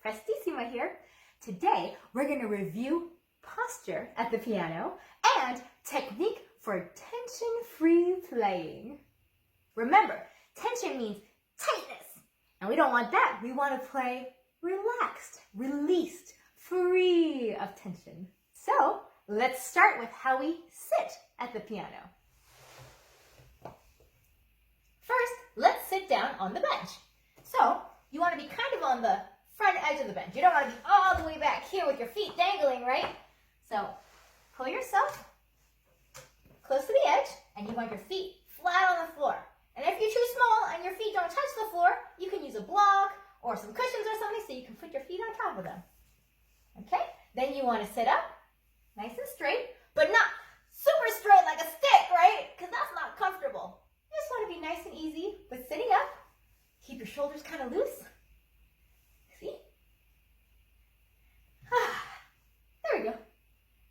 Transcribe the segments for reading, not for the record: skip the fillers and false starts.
Prestissima here. Today, we're going to review posture at the piano and technique for tension-free playing. Remember, tension means tightness, and we don't want that. We want to play relaxed, released, free of tension. So, let's start with how we sit at the piano. First, let's sit down on the bench. So, you want to be kind of on the front edge of the bench. You don't want to be all the way back here with your feet dangling, right? So, pull yourself close to the edge, and you want your feet flat on the floor. And if you're too small and your feet don't touch the floor, you can use a block or some cushions or something so you can put your feet on top of them. Okay? Then you want to sit up, nice and straight, but not super straight like a stick, right? Because that's not comfortable. You just want to be nice and easy, but sitting up. Keep your shoulders kind of loose. See? There we go.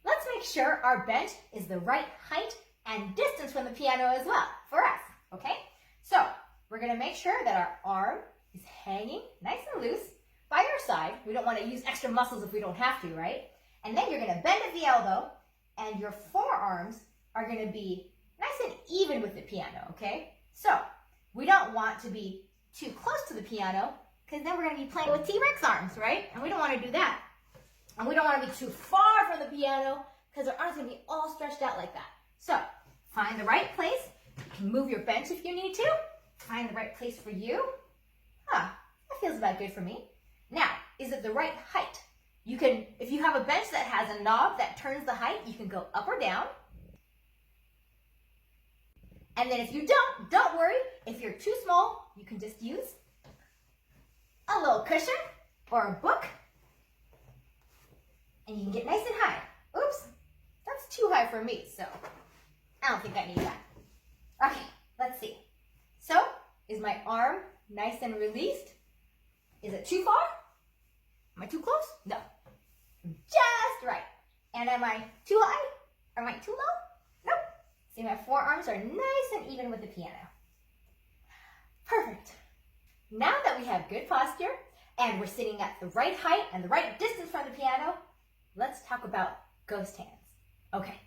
Let's make sure our bench is the right height and distance from the piano as well, for us, okay? So, we're going to make sure that our arm is hanging nice and loose by our side. We don't want to use extra muscles if we don't have to, right? And then you're going to bend at the elbow, and your forearms are going to be nice and even with the piano, okay? So, we don't want to be too close to the piano, because then we're going to be playing with T-Rex arms, right? And we don't want to do that. And we don't want to be too far from the piano, because our arms are going to be all stretched out like that. So, find the right place. You can move your bench if you need to. Find the right place for you. That feels about good for me. Now, is it the right height? You can, if you have a bench that has a knob that turns the height, you can go up or down. And then if you don't worry. If you're too small, you can just use a little cushion or a book, and you can get nice and high. Oops, that's too high for me, so I don't think I need that. Okay, let's see. So, is my arm nice and released? Is it too far? Am I too close? No. Just right. And am I too high? Am I too low? Nope. See, my forearms are nice and even with the piano. Perfect. Now that we have good posture and we're sitting at the right height and the right distance from the piano, let's talk about ghost hands. Okay,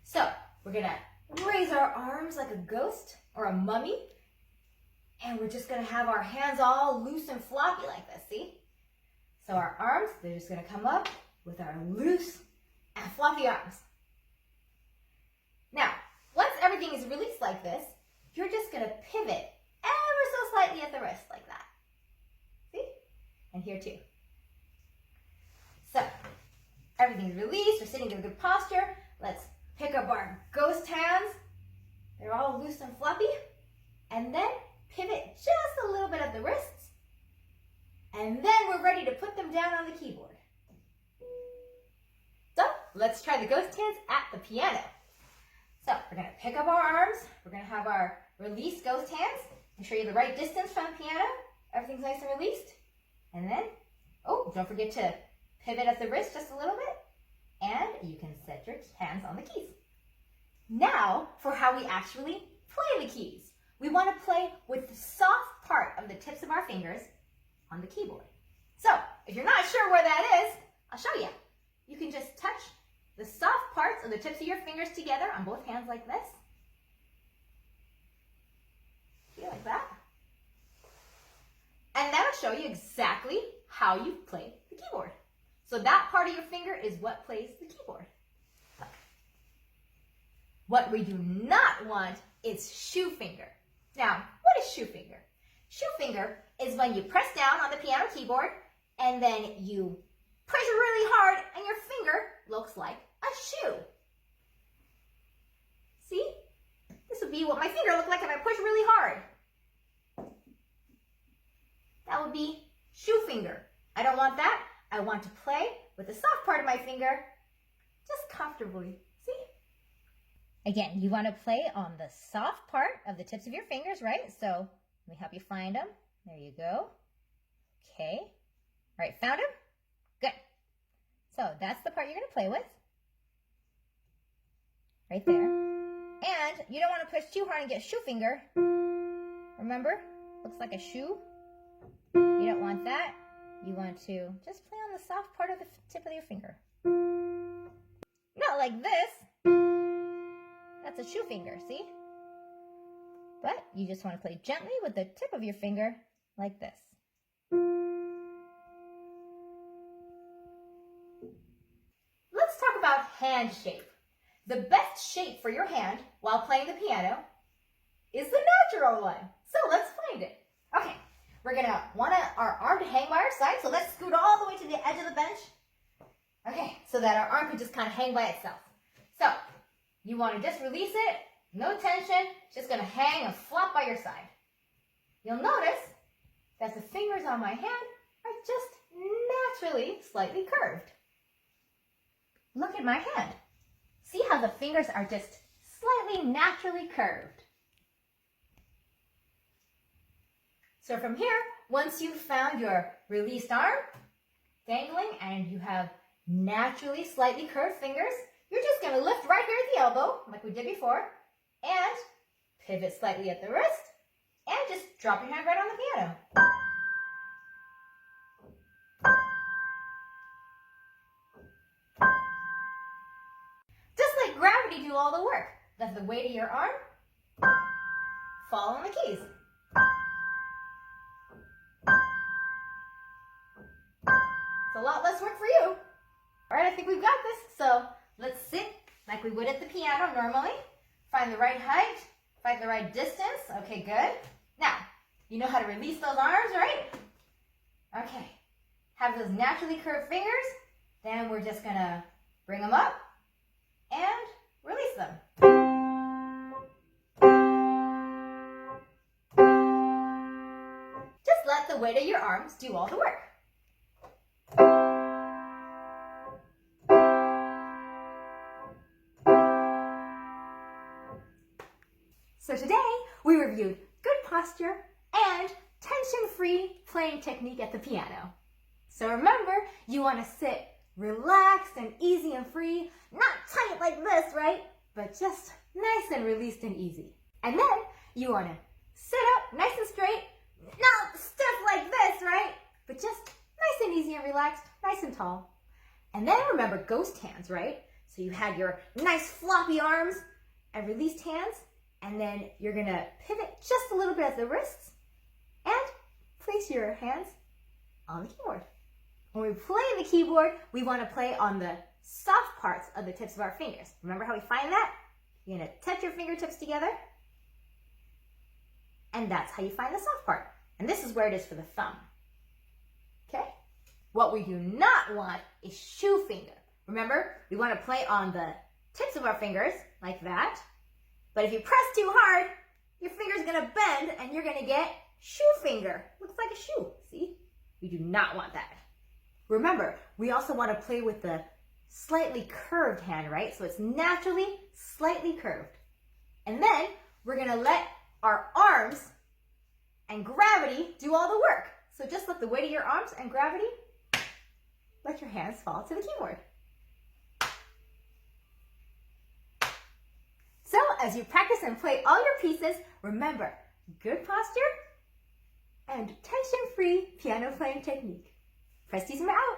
so we're going to raise our arms like a ghost or a mummy, and we're just going to have our hands all loose and floppy like this, see? So our arms, they're just going to come up with our loose and floppy arms. Now, once everything is released like this, you're just going to pivot ever so slightly at the wrist like that. See? And here too. So, everything's released. We're sitting in a good posture. Let's pick up our ghost hands. They're all loose and fluffy. And then pivot just a little bit at the wrists. And then we're ready to put them down on the keyboard. So, let's try the ghost hands at the piano. So, we're going to pick up our arms. We're going to have our released ghost hands. Make sure you're the right distance from the piano. Everything's nice and released. And then, don't forget to pivot at the wrist just a little bit. And you can set your hands on the keys. Now, for how we actually play the keys. We want to play with the soft part of the tips of our fingers on the keyboard. So, if you're not sure where that is, I'll show you. You can just touch the soft parts of the tips of your fingers together on both hands like this. See, like that. And that'll show you exactly how you play the keyboard. So that part of your finger is what plays the keyboard. What we do not want is shoe finger. Now, what is shoe finger? Shoe finger is when you press down on the piano keyboard and then you push really hard and your finger looks like a shoe. See? This would be what my finger looked like if I push really hard. That would be shoe finger. I don't want that. I want to play with the soft part of my finger just comfortably. See? Again, you want to play on the soft part of the tips of your fingers, right? So let me help you find them. There you go. Okay. All right, found them? Good. So that's the part you're going to play with. Right there. And you don't want to push too hard and get shoe finger. Remember? Looks like a shoe. You don't want that. you want to just play on the soft part of the tip of your finger. Not like this. That's a shoe finger, see? But you just want to play gently with the tip of your finger like this. Let's talk about hand shape. The best shape for your hand while playing the piano is the natural one. So let's find it. Okay, we're gonna want our arm to hang by our side, so let's scoot all the way to the edge of the bench. Okay, so that our arm can just kind of hang by itself. So, you want to just release it, no tension, it's just gonna hang and flop by your side. You'll notice that the fingers on my hand are just naturally slightly curved. Look at my hand. See how the fingers are just slightly naturally curved. So from here, once you've found your released arm, dangling, and you have naturally slightly curved fingers, you're just going to lift right here at the elbow, like we did before, and pivot slightly at the wrist, and just drop your hand right on the piano. Just let gravity do all the work. Let the weight of your arm fall on the keys. It's a lot less work for you. All right, I think we've got this. So let's sit like we would at the piano normally. Find the right height, find the right distance. Okay, good. Now, you know how to release those arms, right? Okay, have those naturally curved fingers. Then we're just gonna bring them up and release them. Just let the weight of your arms do all the work. So today, we reviewed good posture and tension-free playing technique at the piano. So remember, you want to sit relaxed and easy and free, not tight like this, right? But just nice and released and easy. And then you want to sit up nice and straight, not stiff like this, right? But just nice and easy and relaxed, nice and tall. And then remember ghost hands, right? So you had your nice floppy arms and released hands. And then you're going to pivot just a little bit at the wrists and place your hands on the keyboard. When we play the keyboard, we want to play on the soft parts of the tips of our fingers. Remember how we find that? You're going to touch your fingertips together, and that's how you find the soft part. And this is where it is for the thumb. Okay? What we do not want is shoe finger. Remember, we want to play on the tips of our fingers like that. But if you press too hard, your finger's gonna bend and you're gonna get shoe finger. Looks like a shoe, see? We do not want that. Remember, we also want to play with the slightly curved hand, right? So it's naturally slightly curved. And then we're gonna let our arms and gravity do all the work. So just let the weight of your arms and gravity, let your hands fall to the keyboard. So as you practice and play all your pieces, remember, good posture and tension-free piano playing technique. Presties out.